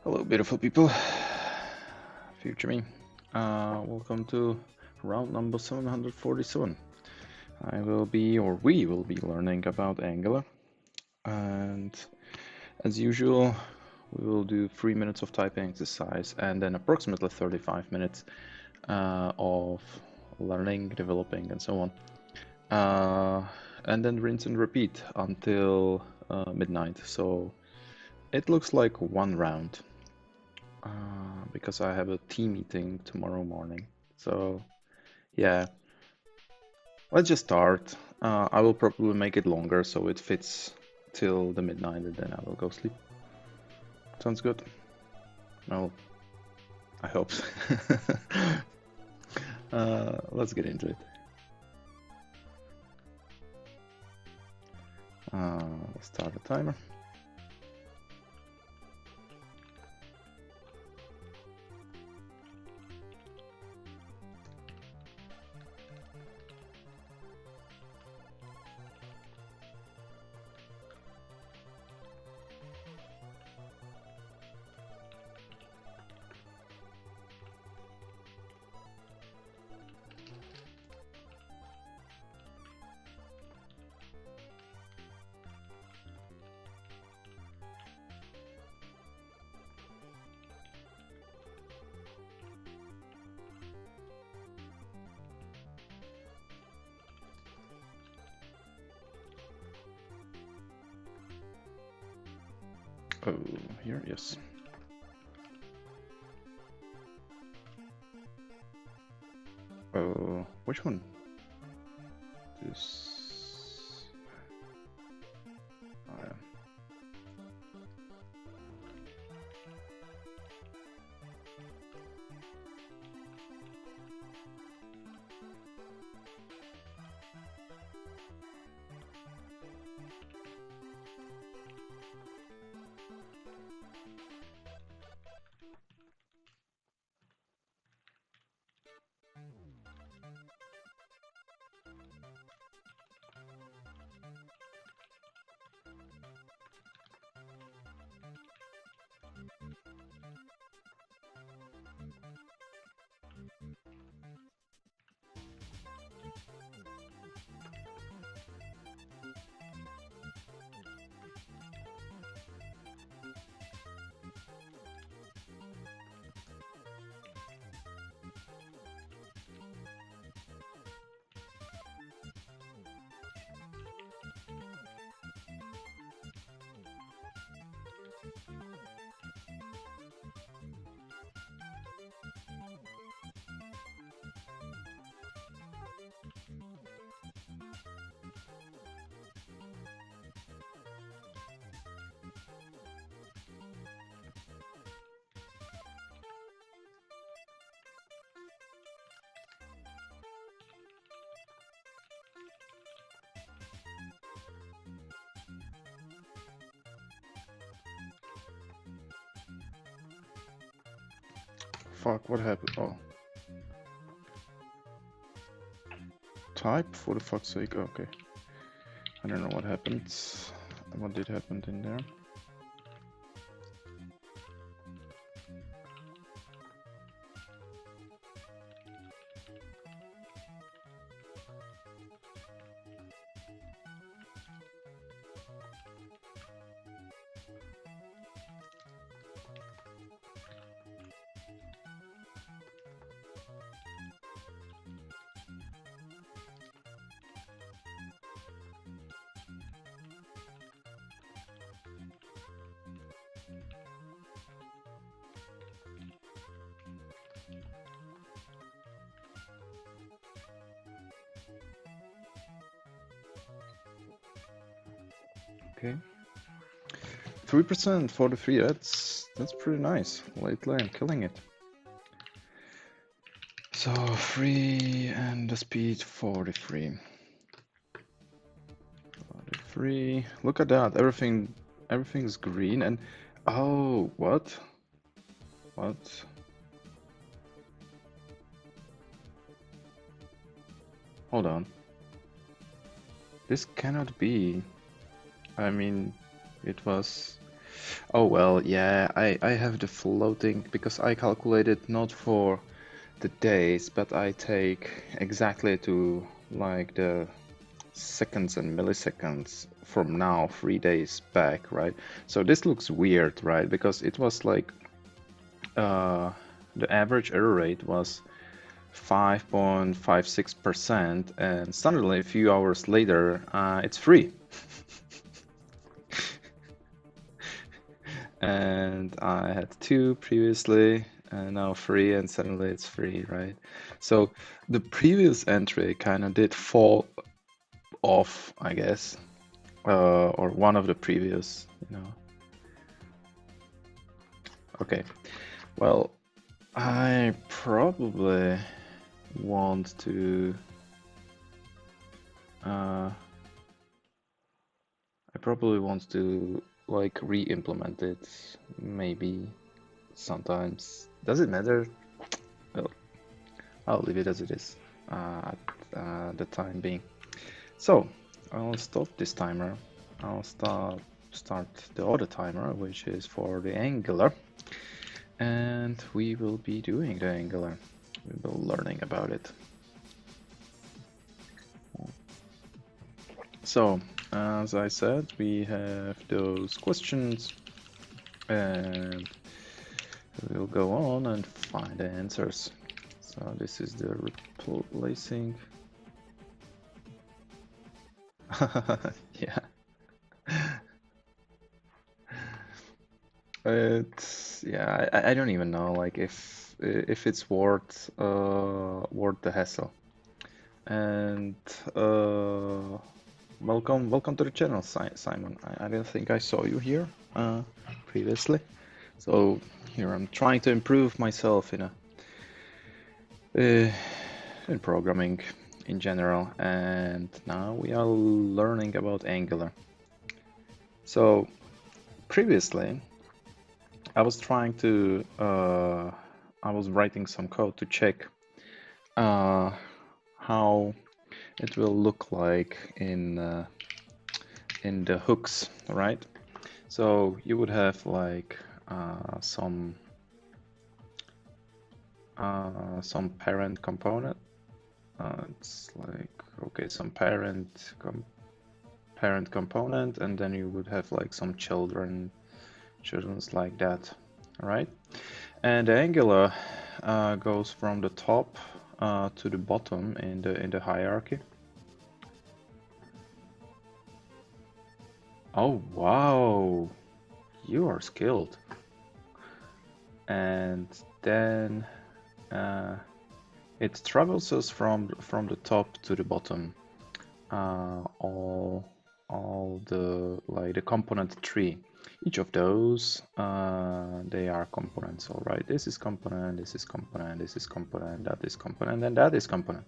Hello, beautiful people. Future me. Welcome to round number 747. I will be, or we will be, learning about Angular. And as usual, we will do 3 minutes of typing exercise and then approximately 35 minutes of learning, developing, and so on. And then rinse and repeat until midnight. So it looks like one round. Because I have a team meeting tomorrow morning. So, yeah, let's just start. I will probably make it longer so it fits till the midnight and then I will go sleep. Sounds good? Well, I hope. Let's get into it. Let's start the timer. Oh, here, yes. Oh, which one? This. Oh, yeah. Fuck, what happened? Oh. Type, for the fuck's sake. Okay. I don't know what happened. What did happen in there? Okay. 3% 43, that's pretty nice. Lately I'm killing it. So 3 and the speed 43. 43. Look at that. Everything's green and oh, what? What? Hold on. This cannot be. I mean, it was Oh well, yeah, I have the floating because I calculated not for the days, but I take exactly to like the seconds and milliseconds from now, 3 days back, right? So this looks weird, right? Because it was like the average error rate was 5.56%, and suddenly a few hours later, it's free. And I had 2 previously, and now 3, and suddenly it's free, right? So the previous entry kind of did fall off, I guess, or one of the previous, you know. Okay, well, I probably want to uh, like re-implement it maybe sometimes. Does it matter? Well, I'll leave it as it is at the time being. So I'll stop this timer. I'll start the other timer, which is for the Angular, and we will be doing the Angular. We will learning about it. So as I said, we have those questions, and we'll go on and find the answers. So this is the replacing. Yeah. It's yeah, I don't even know like if it's worth the hassle. And welcome to the channel, Simon. I don't think I saw you here previously. So here I'm trying to improve myself in programming in general, and now we are learning about Angular. So previously, I was trying to I was writing some code to check how it will look like in the hooks, right? So you would have like some parent component. It's like okay, some parent component, and then you would have like some children's like that, right? And the Angular goes from the top to the bottom in the hierarchy. Oh wow, you are skilled. And then it traverses from the top to the bottom. All the like the component tree. Each of those they are components. All right, this is component, this is component, this is component, that is component, and that is component.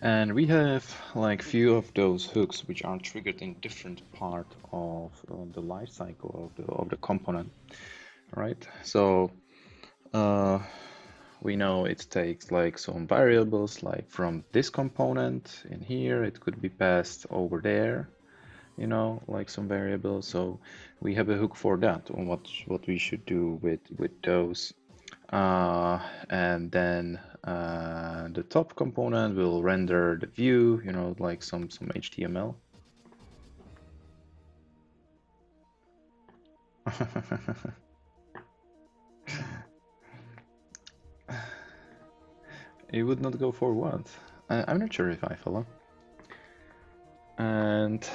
And we have like few of those hooks which are triggered in different part of the life cycle of the component, right? So we know it takes like some variables like from this component in here, it could be passed over there, you know, like some variables. So we have a hook for that on what we should do with those. And then the top component will render the view, you know, like some HTML. It would not go for what? I'm not sure if I follow. And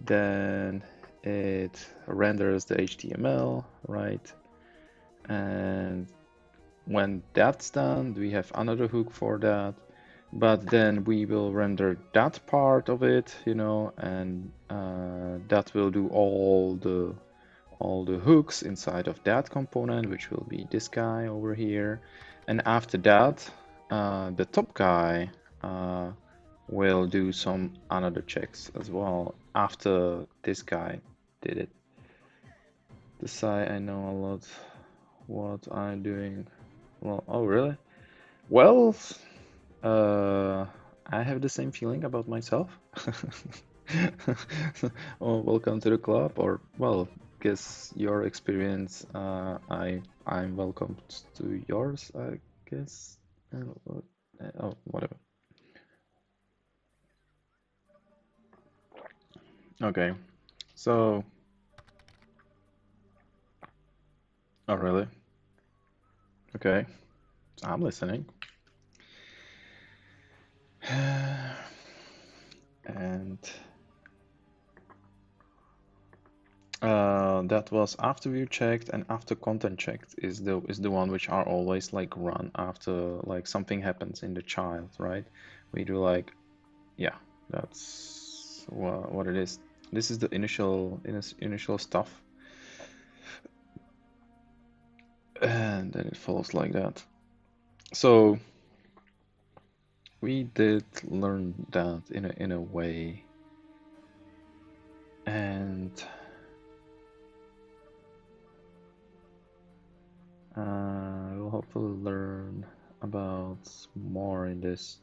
then it renders the HTML, right? And when that's done, we have another hook for that. But then we will render that part of it, you know, and that will do all the hooks inside of that component, which will be this guy over here. And after that, the top guy will do some another checks as well after this guy did it. This side I know a lot what I'm doing. Well, oh really? Well, I have the same feeling about myself. Oh, welcome to the club, or well, guess your experience, I'm welcome to yours, I guess. Oh, whatever. Okay, so, oh really? Okay, I'm listening. And that was after view checked and after content checked is the one which are always like run after like something happens in the child, right? We do like, yeah, that's what it is. This is the initial stuff, and then it follows like that. So we did learn that in a way, and we'll hopefully learn about more in this.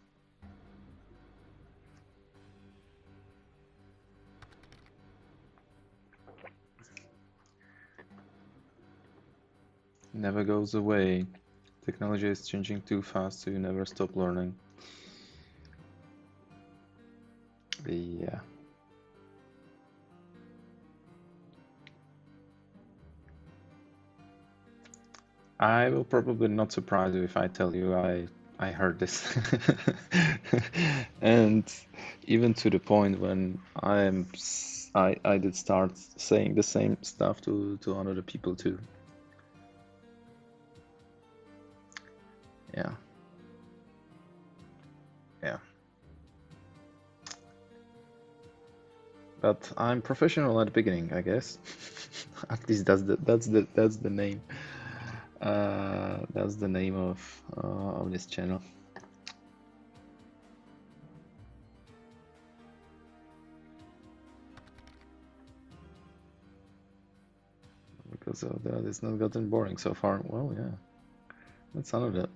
Never goes away. Technology is changing too fast, so you never stop learning. Yeah. I will probably not surprise you if I tell you I heard this. And even to the point when I did start saying the same stuff to other people too. Yeah. Yeah. But I'm professional at the beginning, I guess. At least that's the name. That's the name of this channel. Because of that, it's not gotten boring so far. Well, yeah, that's another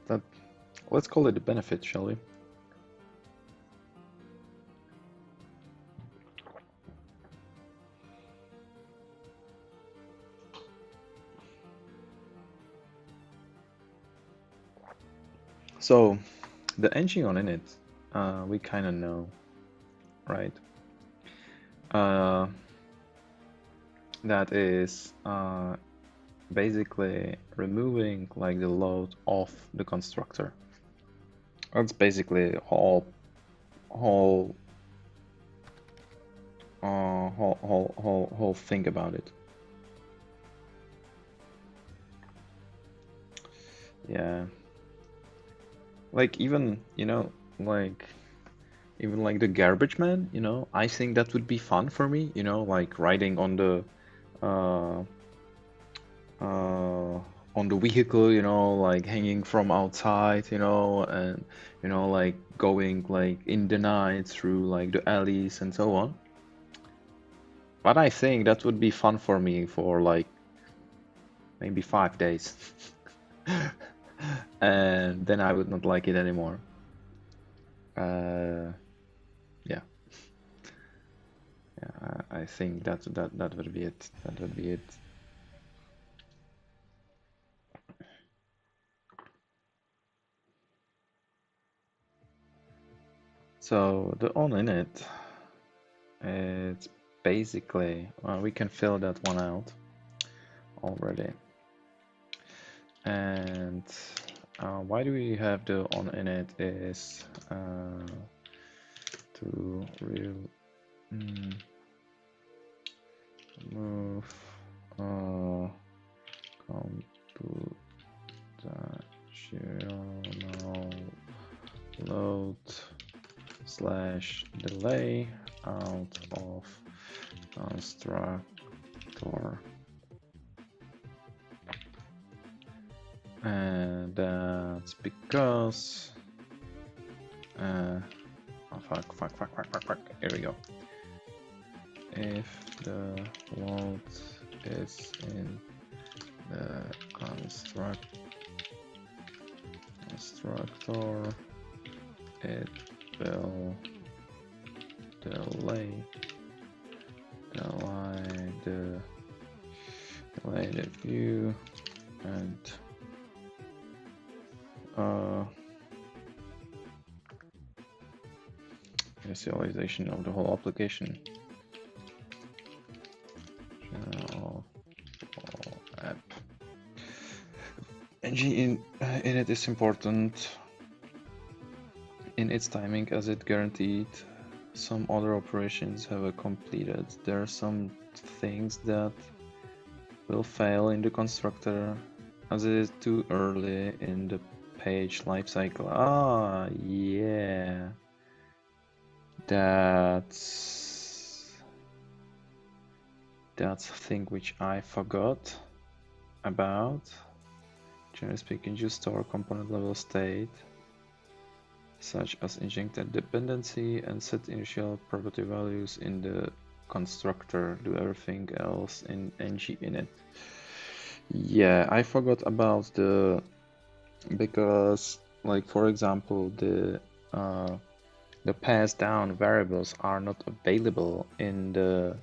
that. Let's call it a benefit, shall we? So, the engine on init, we kind of know, right? That is basically removing like the load of the constructor. That's basically whole thing about it. Yeah. Like even, like even like the garbage man, I think that would be fun for me, like riding uh on the vehicle, like hanging from outside, and like going like in the night through like the alleys and so on. But I think that would be fun for me for like maybe 5 days. And then I would not like it anymore. Yeah. Yeah, I think that would be it. That would be it. So the on init, it's basically we can fill that one out already. And why do we have the on init is to move computational load / delay out of constructor, and that's because oh, fuck, here we go. If the load is in the constructor, it will delay the line the related view and visualization of the whole application. General app. ng init is important in its timing as it guaranteed some other operations have completed. There are some things that will fail in the constructor as it is too early in the page lifecycle. Ah, yeah. That's a thing which I forgot about. Generally speaking, you store component level state such as injected dependency and set initial property values in the constructor. Do everything else in ng init. Yeah, I forgot about because like for example the pass down variables are not available in the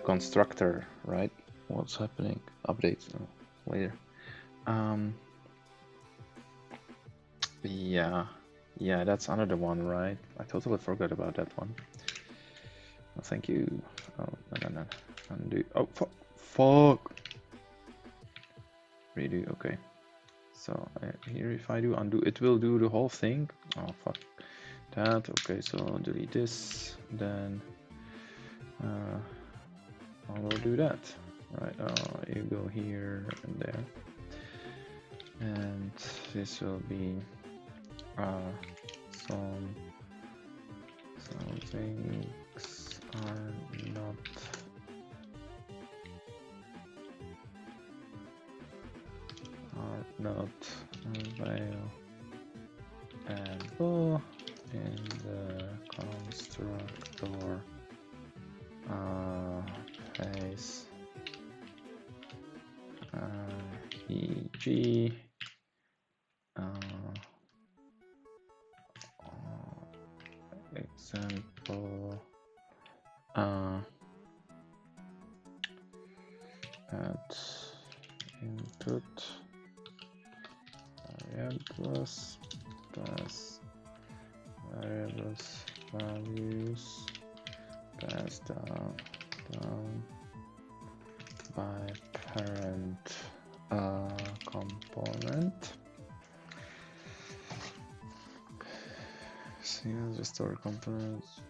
constructor, right? What's happening? Updates later. Yeah, that's another one, right? I totally forgot about that one. Oh, thank you. Oh, no. Undo. Oh, fuck. Redo, okay. So here, if I do undo, it will do the whole thing. Oh, fuck that. Okay, so delete this, then I will do that. Right, you go here and there. And this will be some things are not available in the constructor phase e.g. example at input variables plus variables values passed down by parent component. See, the story components.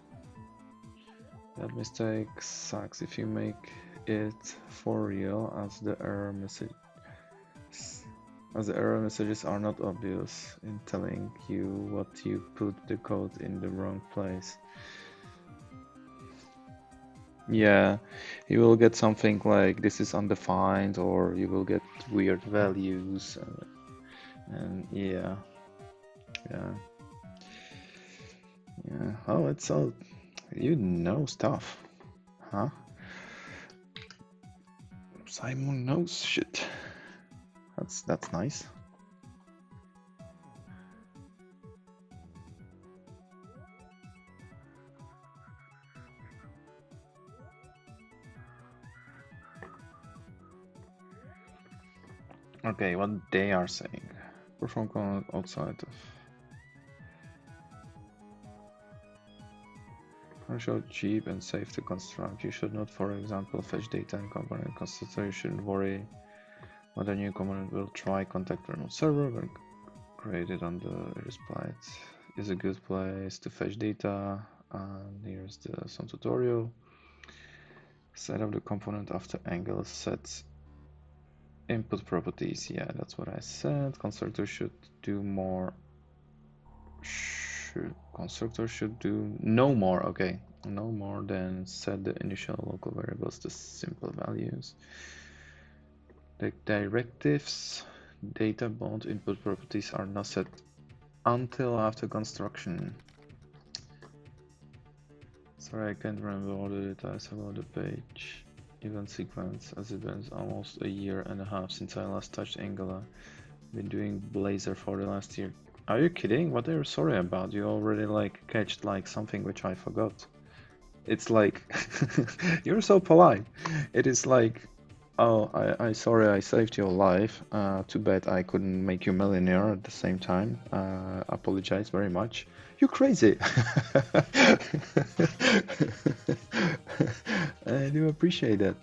That mistake sucks if you make it for real, as the error messages are not obvious in telling you what you put the code in the wrong place. Yeah, you will get something like this is undefined, or you will get weird values, and yeah. Oh, it's all, you know stuff, huh? Simon knows shit. That's nice. Okay, what they are saying. Perform command outside of commercial, cheap and safe to construct. You should not, for example, fetch data in component constructor. You shouldn't worry whether a new component will try contact remote server when created on the Airsplite is a good place to fetch data. And here's some tutorial. Set up the component after angle sets input properties. Yeah, that's what I said. Constructor should do more. Constructor should do no more. Okay, no more than set the initial local variables to simple values. The directives data bound input properties are not set until after construction. Sorry, I can't remember all the details about the page event sequence, as it been almost a year and a half since I last touched Angular. Been doing Blazor for the last year. Are you kidding? What are you sorry about? You already like catched like something which I forgot. It's like you're so polite. It is like, oh, I sorry I saved your life. Too bad I couldn't make you millionaire at the same time. Apologize very much. You're crazy. I do appreciate that.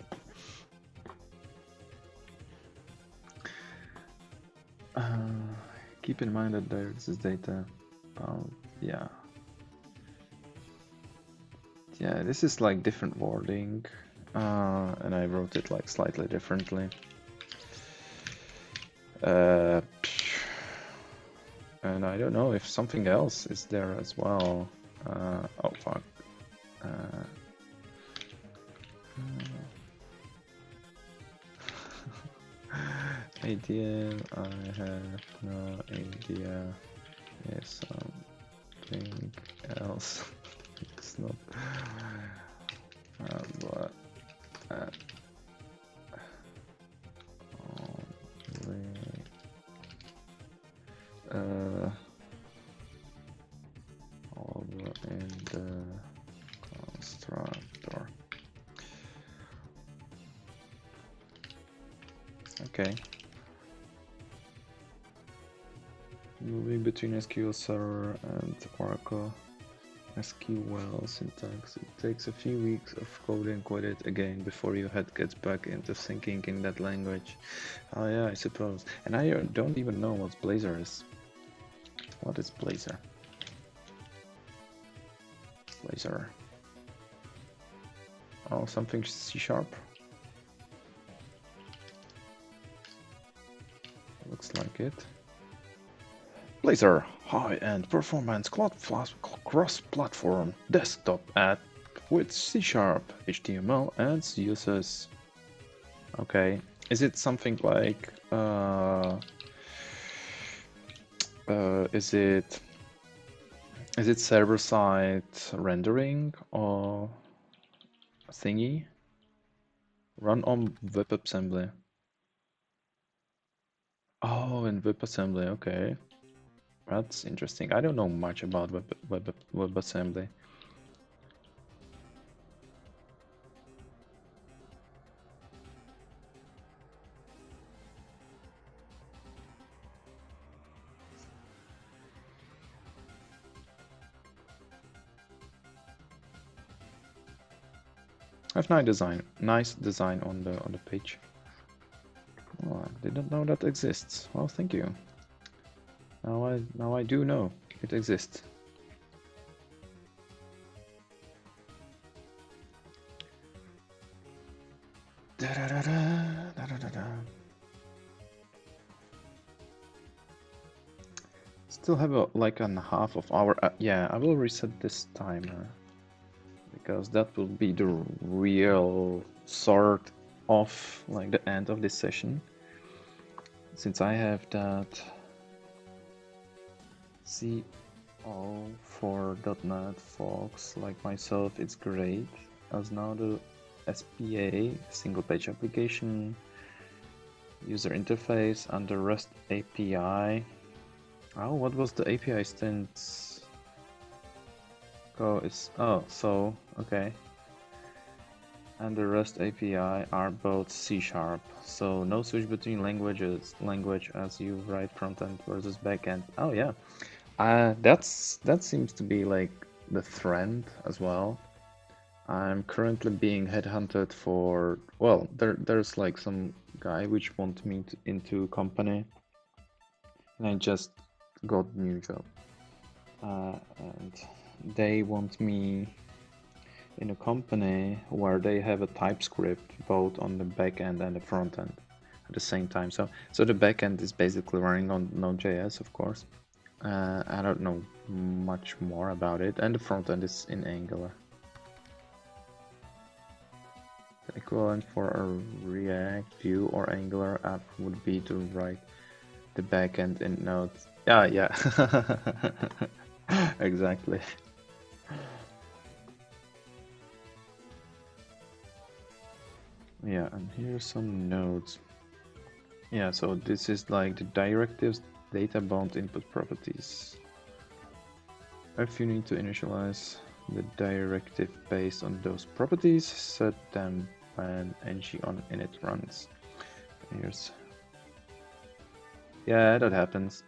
Uh, Keep in mind that this is data. Yeah, yeah. This is like different wording, and I wrote it like slightly differently. Uh, and I don't know if something else is there as well. Oh fuck. Uh, ATM, I have no idea if something else. It's not. But only over in the constructor. Okay. Moving between SQL Server and Oracle SQL syntax. It takes a few weeks of coding with it again before your head gets back into thinking in that language. Oh yeah, I suppose. And I don't even know what Blazor is. What is Blazor? Blazor. Oh, something C#. Looks like it. Blazor, high-end performance cross-platform desktop app with C#, HTML, and CSS. Okay, is it something like is it server-side rendering or thingy? Run on WebAssembly. Oh, in WebAssembly, okay. That's interesting. I don't know much about WebAssembly. I have nice design on the page. Oh, I didn't know that exists. Well, thank you. Now I do know it exists. Still have like a half of hour. Yeah, I will reset this timer because that will be the real sort of like the end of this session. Since I have that CO for .NET folks like myself, it's great, as now the SPA, single page application, user interface, and the REST API. Oh, what was the API stance? So, okay. And the REST API are both C#, so no switch between language as you write frontend versus backend. Oh yeah, that seems to be like the trend as well. I'm currently being headhunted for, well, there's like some guy which wants me into company, and I just got a new job, and they want me in a company where they have a TypeScript both on the back end and the front end at the same time. So the back end is basically running on Node.js, of course. I don't know much more about it, and the front end is in Angular. The equivalent for a React, Vue, or Angular app would be to write the back end in Node. Yeah. Exactly. Yeah, and here's some nodes. Yeah, so this is like the directives data bound input properties. If you need to initialize the directive based on those properties, set them when ng on init runs. Here's, yeah, that happens.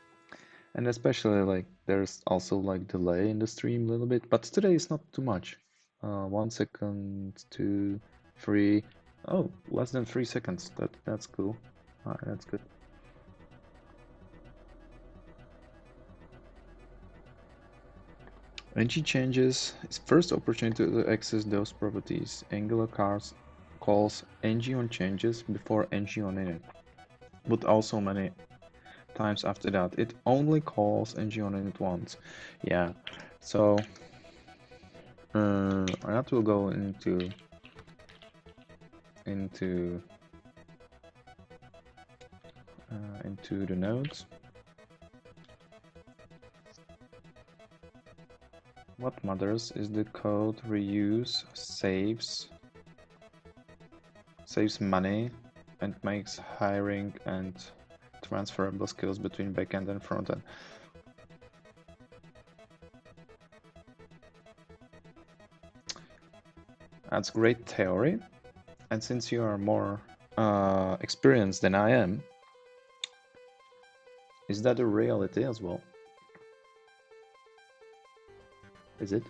And especially like there's also like delay in the stream a little bit, but today is not too much. 1 second, 2, 3. Oh, less than 3 seconds. That's cool. Alright, that's good. ng changes is first opportunity to access those properties. Angular calls ng on changes before ng on init, but also many times after that. It only calls ng on init once. Yeah, so that will go into the nodes. What matters is the code reuse saves money and makes hiring and transferable skills between backend and frontend. That's great theory, and since you are more experienced than I am, is that a reality as well? Is it?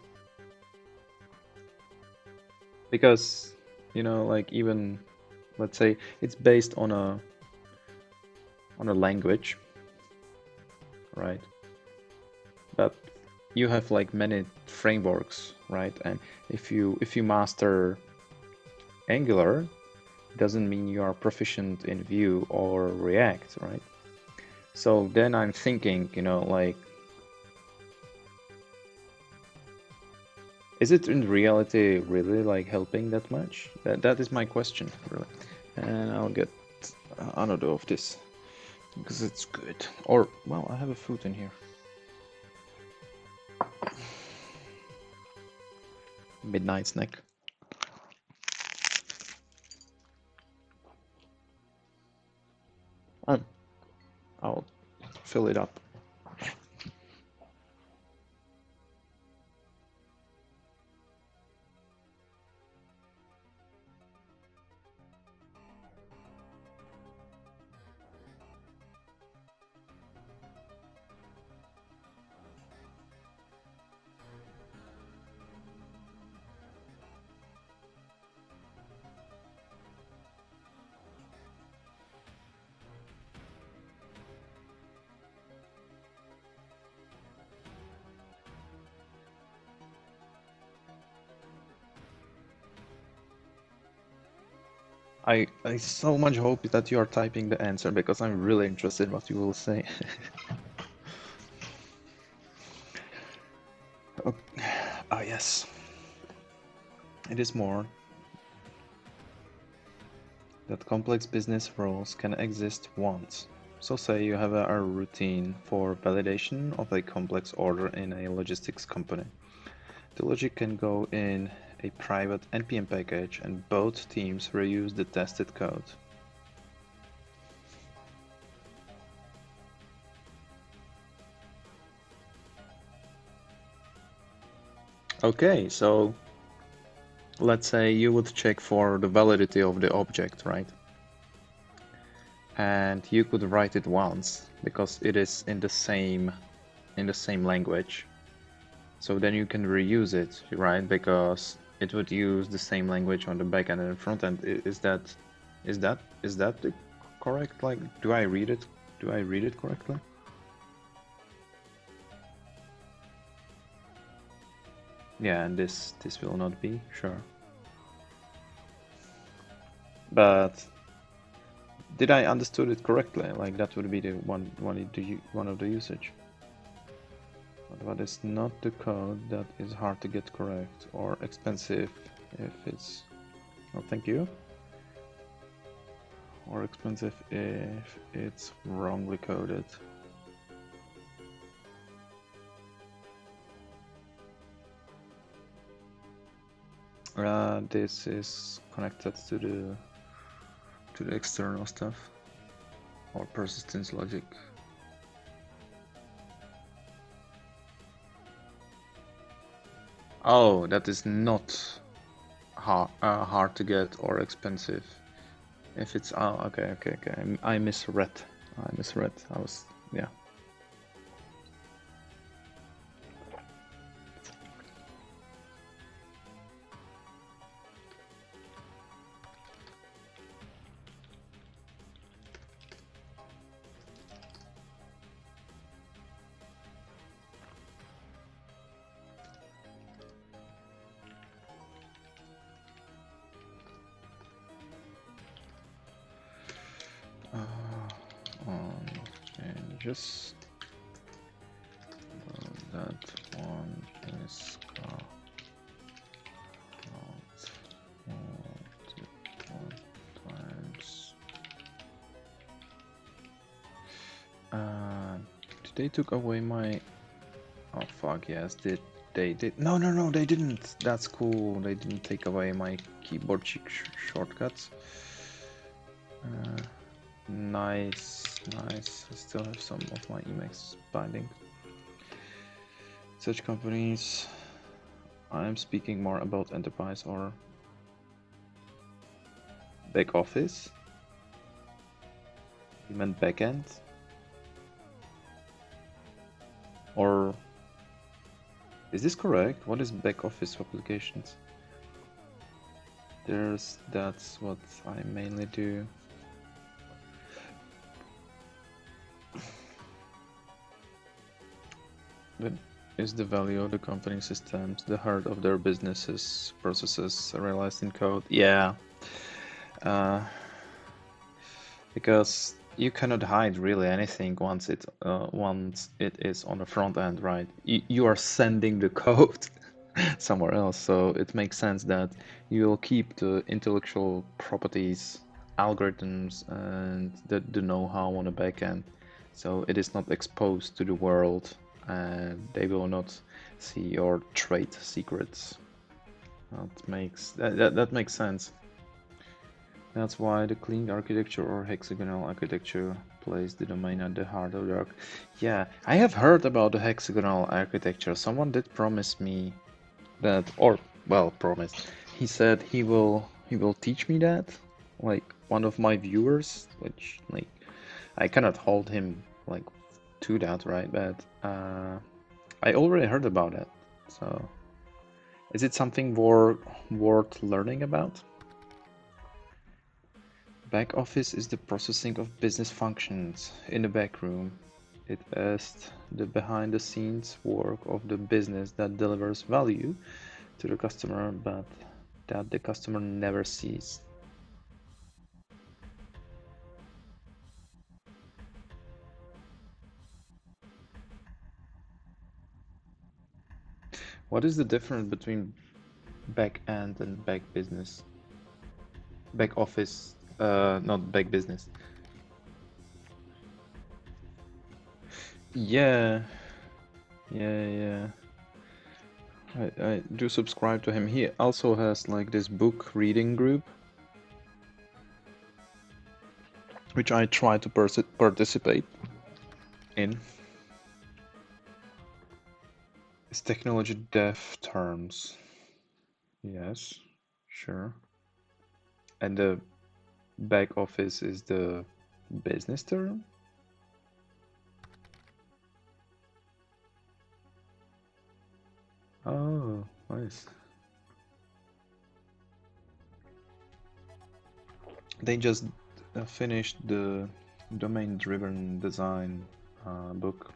Because, you know, like even, let's say it's based on a language, right? But you have like many frameworks, right? And if you master Angular, it doesn't mean you are proficient in Vue or React, right? So then I'm thinking, you know, like, is it in reality really like helping that much? That is my question, really. And I'll get another of this because it's good. Or, well, I have a food in here. Midnight snack. I'll fill it up. I so much hope that you are typing the answer because I'm really interested in what you will say. Okay. Ah, yes. It is more that complex business rules can exist once. So say you have a routine for validation of a complex order in a logistics company. The logic can go in a private npm package and both teams reuse the tested code. Okay, so let's say you would check for the validity of the object, right? And you could write it once because it is in the same language. So then you can reuse it, right? Because it would use the same language on the backend and front end. Is that the correct? Like, do I read it? Do I read it correctly? Yeah, and this will not be, sure. But did I understood it correctly? Like that would be the one of the usage. But what is not the code that is hard to get correct or expensive if it's, oh, thank you. Or expensive if it's wrongly coded. This is connected to the external stuff or persistence logic. Oh, that is not hard to get or expensive. If it's okay. I misread. I was yeah. Changes. That one is times. They took away my. Oh fuck yes, they did? No, they didn't. That's cool. They didn't take away my keyboard shortcuts. Nice. I still have some of my Emacs binding. Such companies. I am speaking more about enterprise or back office. You meant backend? Or is this correct? What is back office applications? That's what I mainly do. But is the value of the company systems the heart of their businesses, processes realized in code? Yeah. Because you cannot hide really anything once it is on the front end, right? You are sending the code somewhere else, so it makes sense that you will keep the intellectual properties, algorithms, and the know-how on the back end, so it is not exposed to the world, and they will not see your trade secrets. That makes sense. That's why the clean architecture or hexagonal architecture places the domain at the heart of the arc. Yeah, I have heard about the hexagonal architecture. Someone did promise me that, or well, promised. He said he will teach me that. Like one of my viewers, which like I cannot hold him like to that, right? But I already heard about it. So is it something worth learning about? Back office is the processing of business functions in the back room. It is the behind-the-scenes work of the business that delivers value to the customer, but that the customer never sees. What is the difference between back end and back business? Back office, not back business. Yeah. I do subscribe to him. He also has like this book reading group, which I try to participate in. It's technology dev terms. Yes, sure. And the back office is the business term? Oh, nice. They just finished the domain-driven design book.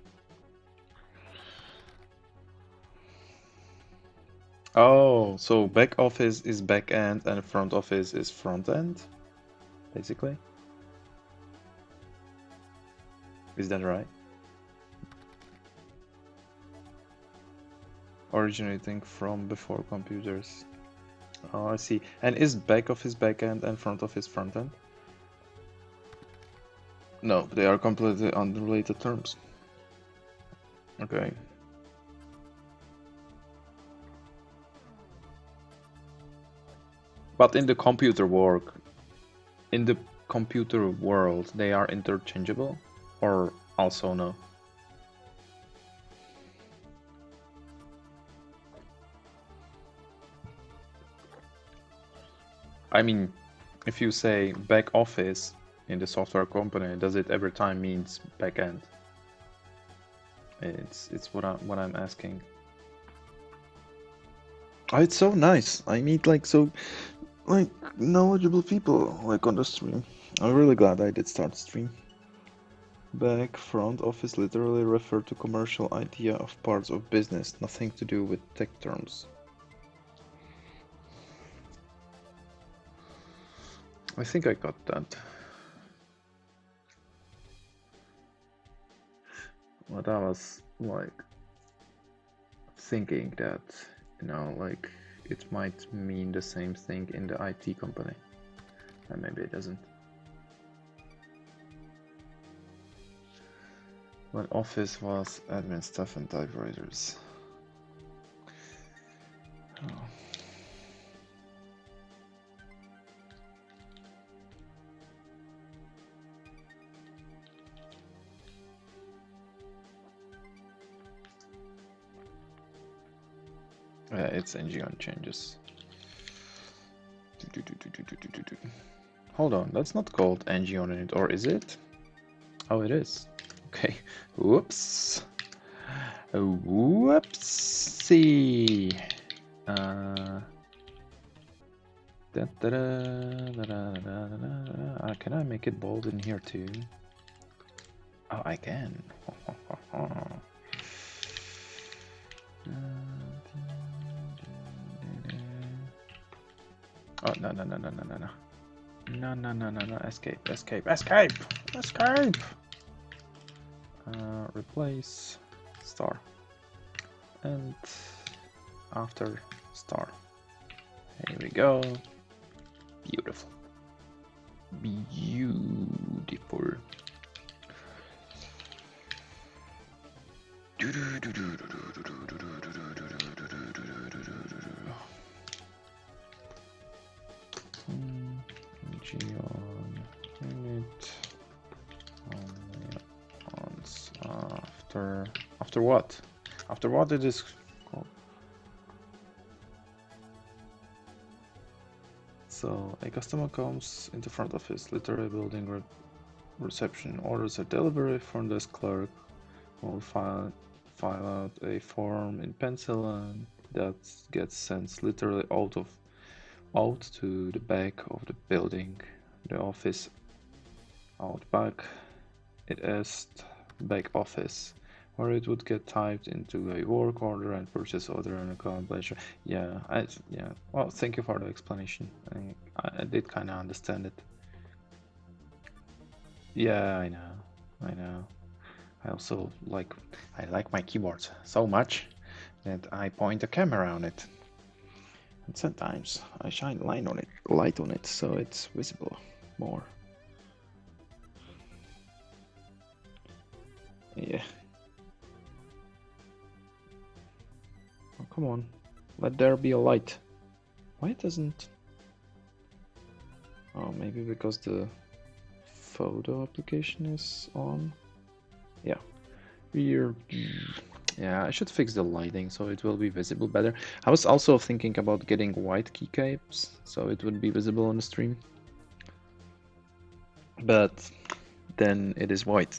Oh, so back office is back end and front office is front end, basically? Is that right? Originating from before computers. Oh, I see. And is back office back end and front office front end? No, they are completely unrelated terms. Okay. But in the computer world, they are interchangeable, or also no? I mean, if you say back office in the software company, does it every time means back end? It's what I'm asking. Oh, it's so nice. I meet like knowledgeable people like on the stream. I'm really glad I did start stream. Back front office literally refer to commercial idea of parts of business, nothing to do with tech terms. I think I got that. But I was like thinking that, you know, like it might mean the same thing in the IT company. And maybe it doesn't. But office was admin stuff and typewriters. Oh. Yeah, it's ng-on changes. Hold on, that's not called ng-on init, or is it? Oh, it is. Okay. Whoops. Whoopsie. Can I make it bold in here too? Oh, I can. Oh, no. No. Escape. Replace star. And after star. Here we go. Beautiful. Beautiful. ng-on init only once after what? After what it is called? So a customer comes into front office, literally building reception, orders a delivery, front desk clerk will file out a form in pencil, and that gets sent literally out to the back of the building, the office out back. It is back office, where it would get typed into a work order and purchase order and account ledger. Yeah. Well, thank you for the explanation. I did kind of understand it. Yeah, I know. I also like my keyboard so much that I point a camera on it. And sometimes I shine light on it so it's visible more. Yeah. Oh, come on. Let there be a light. Why it doesn't... Oh, maybe because the photo application is on? Yeah. Weird. Yeah, I should fix the lighting so it will be visible better. I was also thinking about getting white keycaps so it would be visible on the stream. But then it is white.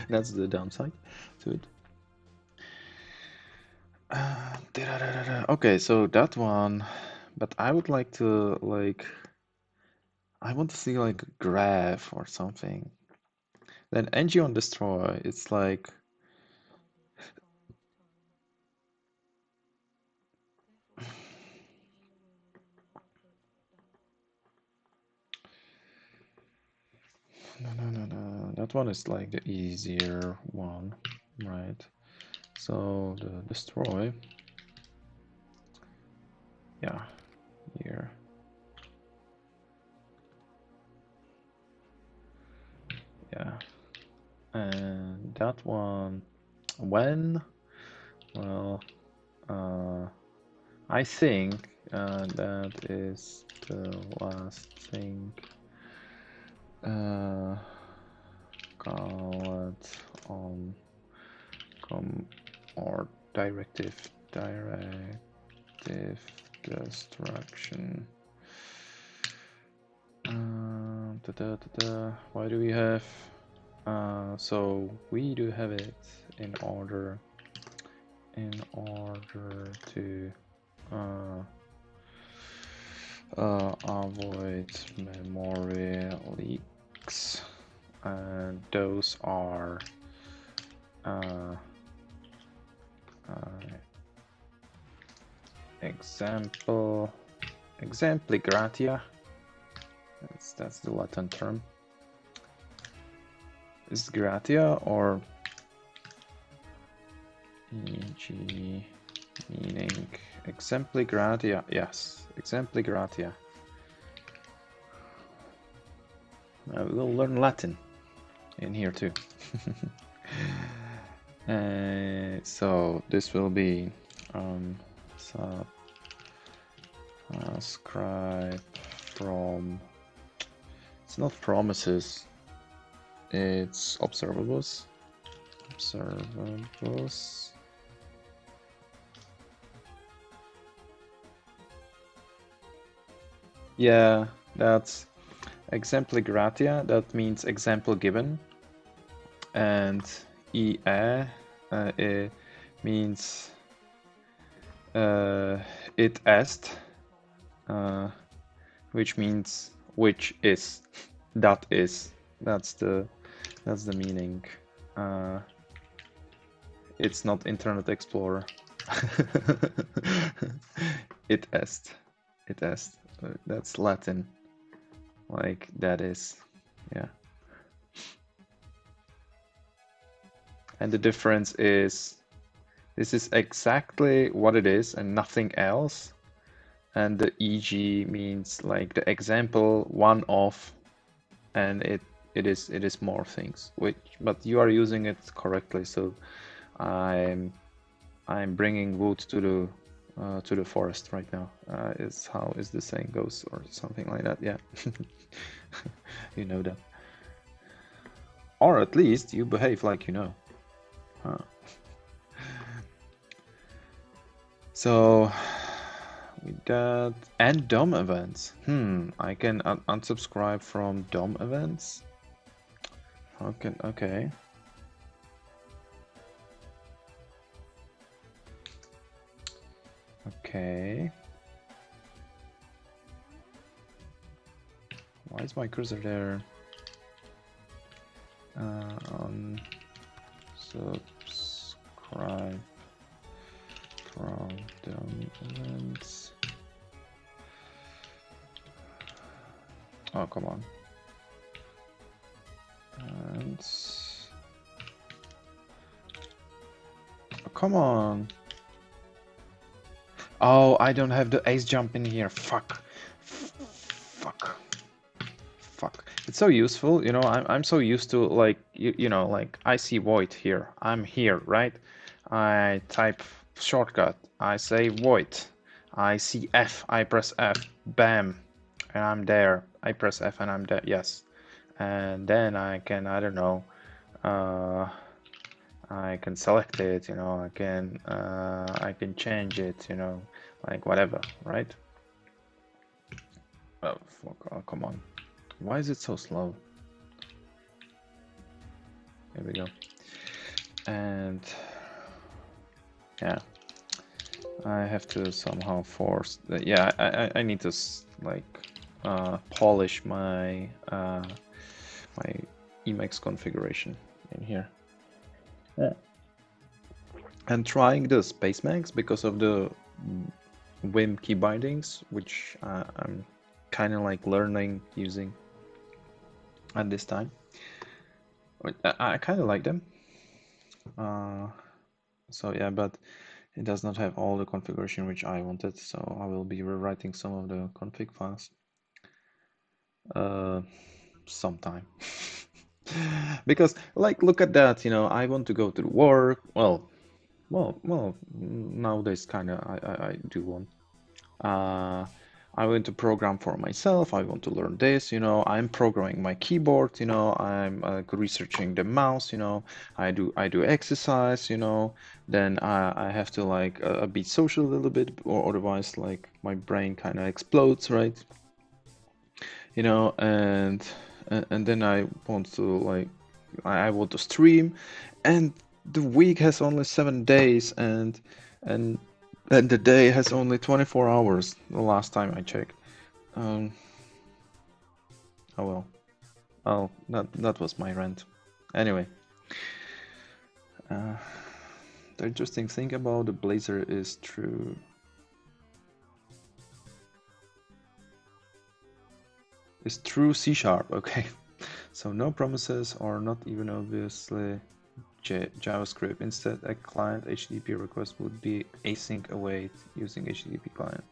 That's the downside to it. Okay, so that one, but I would like to I want to see like a graph or something. Then ng-on destroy, it's like no. That one is like the easier one, right? So the destroy, yeah, here. Yeah, and that one, when, well, I think that is the last thing. Call it on or directive destruction. Why do we have? So we do have it in order to avoid memory leaks, and those are exempli gratia. That's the Latin term. Is gratia or e.g. meaning exempli gratia? Yes, exempli gratia. We'll learn Latin in here too. So this will be subscribe from, it's not promises, it's observables. Yeah, that's exempli gratia, that means example given, and it means it est, which means which is, that is, that's the meaning. It's not Internet Explorer. It est, that's Latin, like that is, yeah. And the difference is, this is exactly what it is and nothing else. And the EG means like the example, one of, and it is more things. But you are using it correctly. So I'm bringing wood to the forest right now. Is how is the saying goes, or something like that. Yeah, you know that, or at least you behave like you know. So with that, and DOM events. I can unsubscribe from DOM events. Okay. Okay. Why is my cursor there? Unsubscribe from DOM events. Oh, come on. And oh, come on. Oh, I don't have the ace jump in here. Fuck. It's so useful, you know. I'm so used to, like, you know, like I see void here. I'm here, right? I type shortcut. I say void. I see F. I press F. Bam, and I'm there. I press F and I'm there. Yes, and then I can, I don't know. I can select it, you know. I can change it, you know, like whatever, right? Oh fuck! Oh, come on. Why is it so slow? Here we go. And yeah, I have to somehow force that. Yeah, I need to like polish my my Emacs configuration in here. Yeah. And trying the Spacemacs because of the Vim key bindings, which I'm kind of like learning using at this time. I kind of like them. So yeah, but it does not have all the configuration which I wanted, so I will be rewriting some of the config files sometime. Because, like, look at that, you know, I want to go to work. Well, nowadays kind of I do want. I want to program for myself. I want to learn this, you know. I'm programming my keyboard, you know. I'm researching the mouse, you know. I do exercise, you know. Then I have to like be social a little bit, or otherwise like my brain kind of explodes, right? You know, and then I want to like I want to stream, and the week has only 7 days, and and the day has only 24 hours. The last time I checked. Um, oh well. Oh, that was my rant. Anyway, uh, the interesting thing about the Blazor is true. Is true C sharp. Okay, so no promises or not even obviously JavaScript. Instead, a client HTTP request would be async await using HTTP client.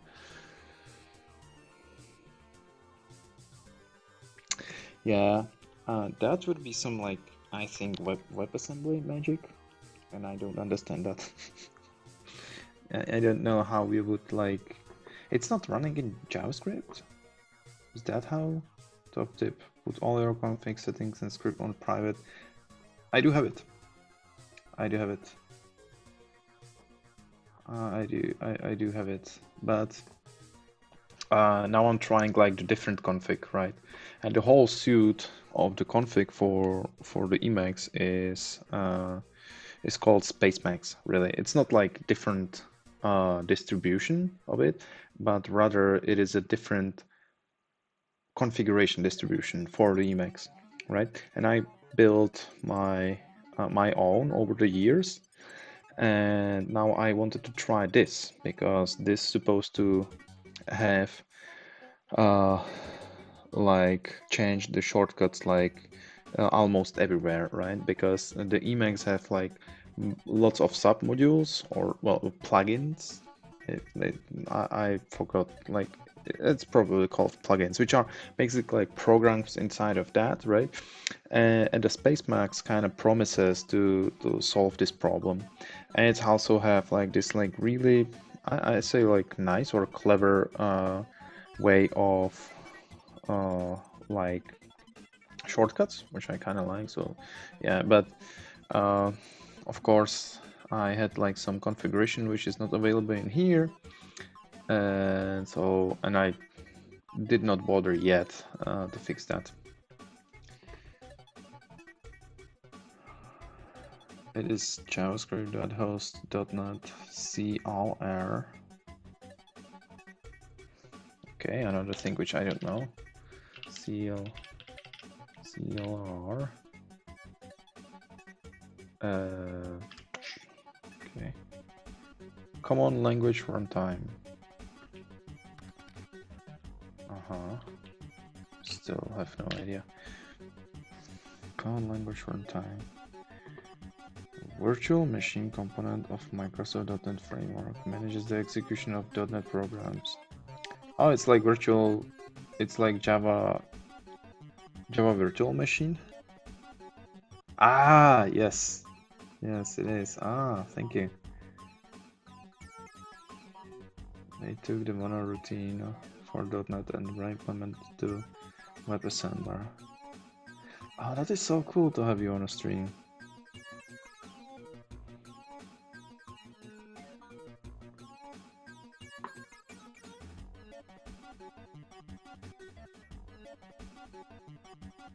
Yeah, that would be some like I think WebAssembly magic, and I don't understand that. I don't know how we would like. It's not running in JavaScript. Is that how? Top tip: put all your config settings and script on private. I do have it. I do have it. I do have it, but now I'm trying like the different config, right? And the whole suite of the config for the Emacs is called Spacemacs. Really, it's not like different distribution of it, but rather it is a different configuration distribution for the Emacs, right? And I built my own over the years, and now I wanted to try this because this is supposed to have like change the shortcuts like almost everywhere, right? Because the Emacs have like lots of submodules or well plugins. I forgot like it's probably called plugins, which are basically like programs inside of that, right? And the Spacemacs kind of promises to solve this problem, and it also have like this like really I say like nice or clever way of like shortcuts, which I kind of like. So yeah, but uh, of course I had like some configuration which is not available in here, and so and I did not bother yet to fix that. It is javascript.host.net CLR. Okay, another thing which I don't know. CLR. Okay. Common language runtime. Still have no idea. Common language runtime. Virtual machine component of Microsoft.NET Framework manages the execution of .NET programs. Oh, it's like virtual. It's like Java Virtual Machine. Ah, yes, yes, it is. Ah, thank you. They took the mono routine for .NET and re-implemented to WebAssembler. Oh, that is so cool to have you on a stream.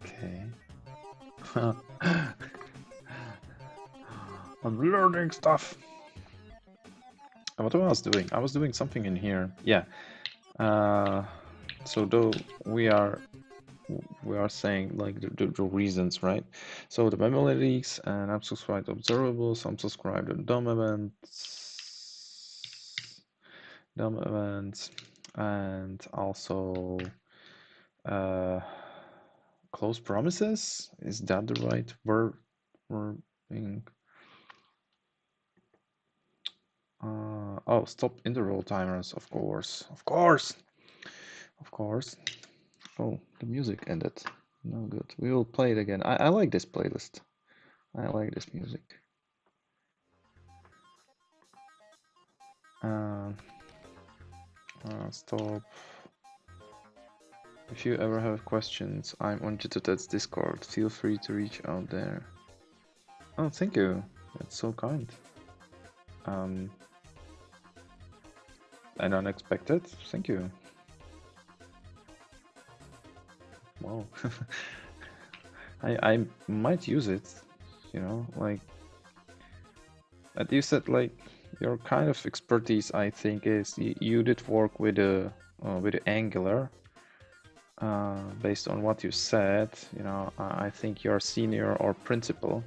Okay. I'm learning stuff. What I was doing? I was doing something in here. Yeah. So though we are saying like the reasons, right? So the memory leaks and unsubscribed observables, unsubscribed DOM events, and also close promises. Is that the right wording? Oh, stop interval timers, of course, of course, of course. Oh, the music ended. No good. We will play it again. I like this playlist. I like this music. Stop If you ever have questions, I'm on JutoTed's Discord. Feel free to reach out there. Oh, thank you. That's so kind. And unexpected. Thank you. Wow. I might use it, you know, like. But you said like your kind of expertise, I think, is you did work with the Angular. Based on what you said, you know, I think you're senior or principal,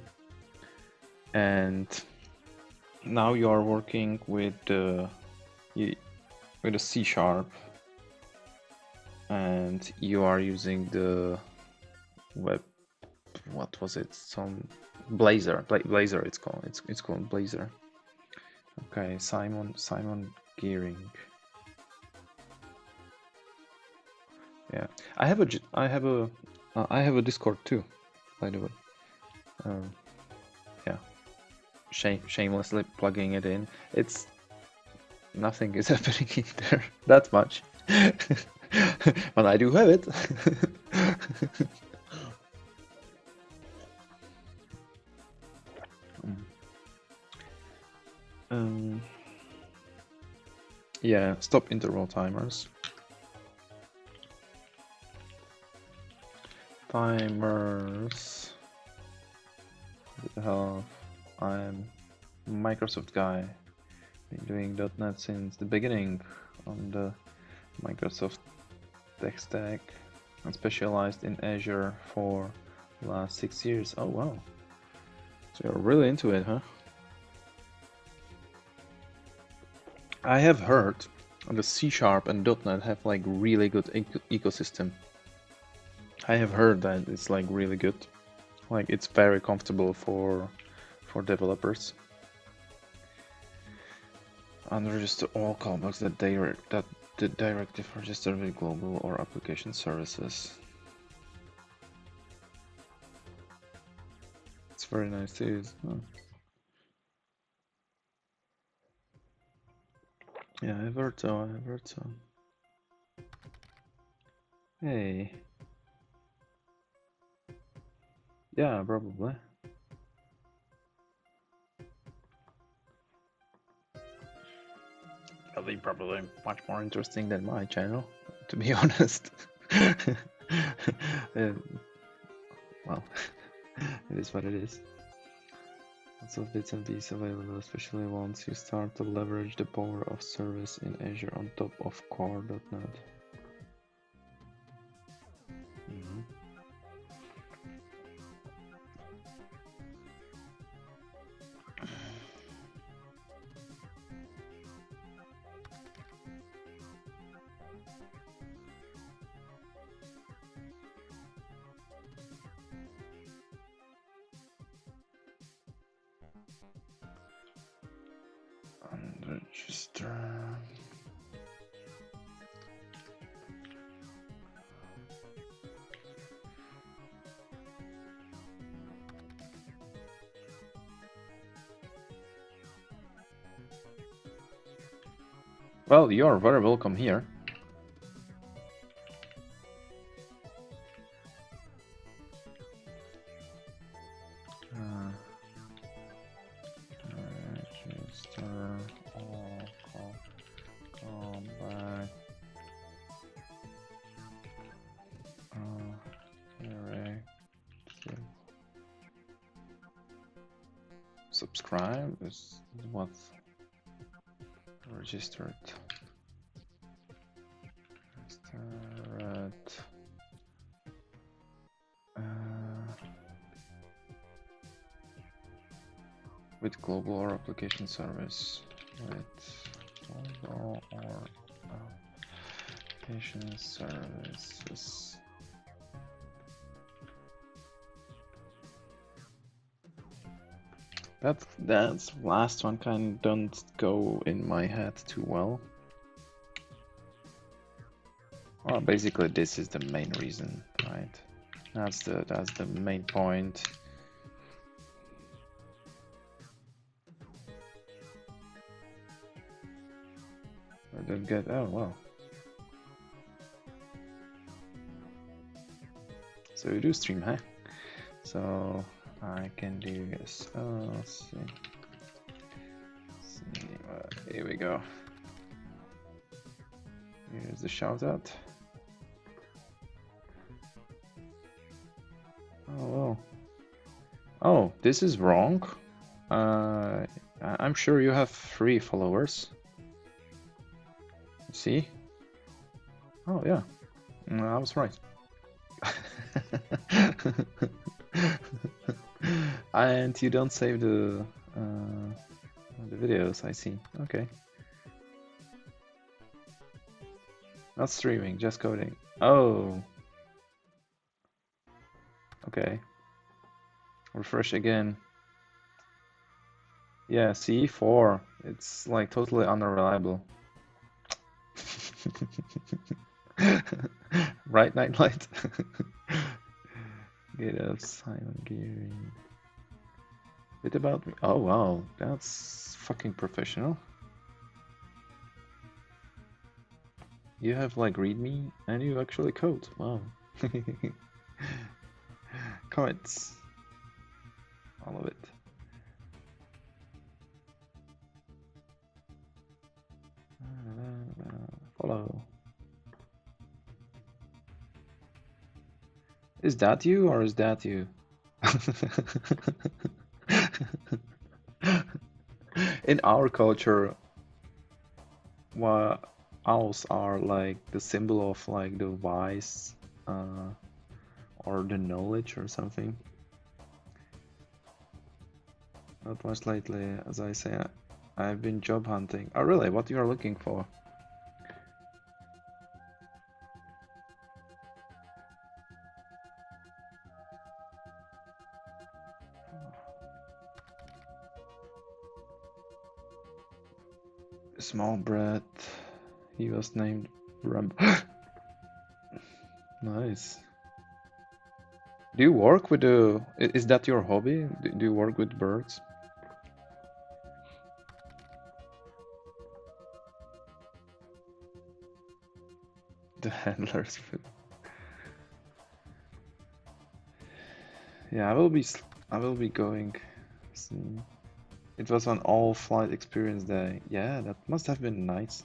and now you are working with the C Sharp, and you are using the web. What was it? Some Blazor. Blazor. It's called Blazor. Okay, Simon Gearing. Yeah, I have a Discord too, by the way. Yeah, shamelessly plugging it in. It's nothing is happening in there that much, but I do have it. Yeah, stop interval timers. Timers. What the hell? I'm Microsoft guy. Been doing .NET since the beginning on the Microsoft tech stack. I'm specialized in Azure for the last 6 years. Oh wow. So you're really into it, huh? I have heard the C# and .NET have like really good ecosystem. I have heard that it's like really good. Like it's very comfortable for developers. Unregister all callbacks that the directive register with global or application services. It's very nice to use. Oh. Yeah, I've heard so. Hey. Yeah, probably. That'll be probably much more interesting than my channel, to be honest. Well, it is what it is. Lots of bits and pieces available, especially once you start to leverage the power of service in Azure on top of core.NET. Register. Well, you're very welcome here. Register all callback. Subscribe is what? Registered. With global or application service. With global or application services. That's last one kind of don't go in my head too well. Well, basically this is the main reason, right? That's the main point. I don't get. Oh well. So you do stream, huh? So I can do this. Oh, let's see. Here we go. Here's the shout out. Oh well. Oh, this is wrong. I'm sure you have 3 followers. See? Oh yeah, I was right. And you don't save the videos, I see. Okay. Not streaming, just coding. Oh. Okay. Refresh again. Yeah, see, 4. It's like totally unreliable. Right, Nightlight? Get up, Simon Gearing. Bit about me. Oh wow, that's fucking professional. You have like readme and you actually code. Wow. Comments. All of it. Follow. Is that you or is that you? In our culture, owls are like the symbol of like the wise or the knowledge or something. Not much lately, as I say. I've been job hunting. Oh really? What you are looking for? Small Brett. He was named Ram. Nice. Do you work with the? Is that your hobby? Do you work with birds? The handlers. Yeah, I will be going soon. It was an all-flight experience day. Yeah, that must have been nice.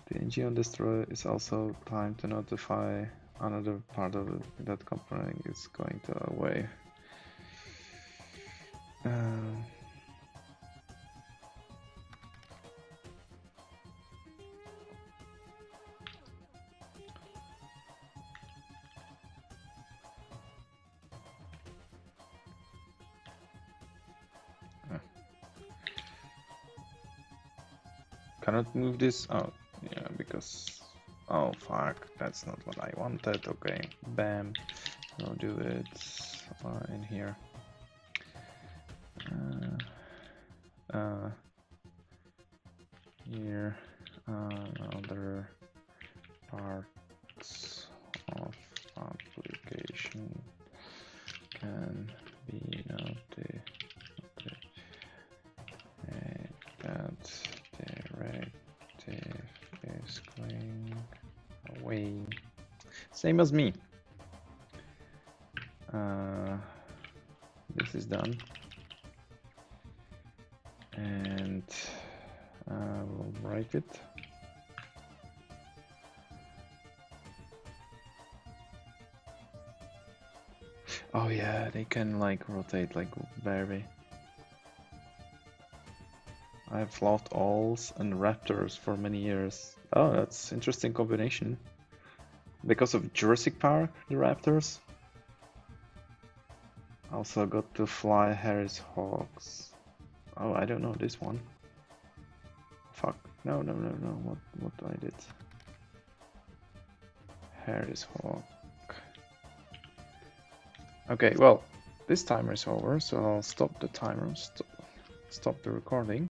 The engine on destroyer is also time to notify another part of it that component is going to away. Cannot move this out. Yeah, because... Oh fuck, that's not what I wanted. Okay, bam. I'll do it in here. Here, other parts of application can be noted that directive is going away. Same as me. This is done. And we'll break it. Oh yeah, they can like rotate like very. I've loved owls and raptors for many years. Oh, that's interesting combination. Because of Jurassic Park, the raptors. Also got to fly Harris Hawks. Oh, I don't know this one. Fuck. No. What I did. Harris Hawk. Okay, well, this timer is over, so I'll stop the timer. Stop the recording.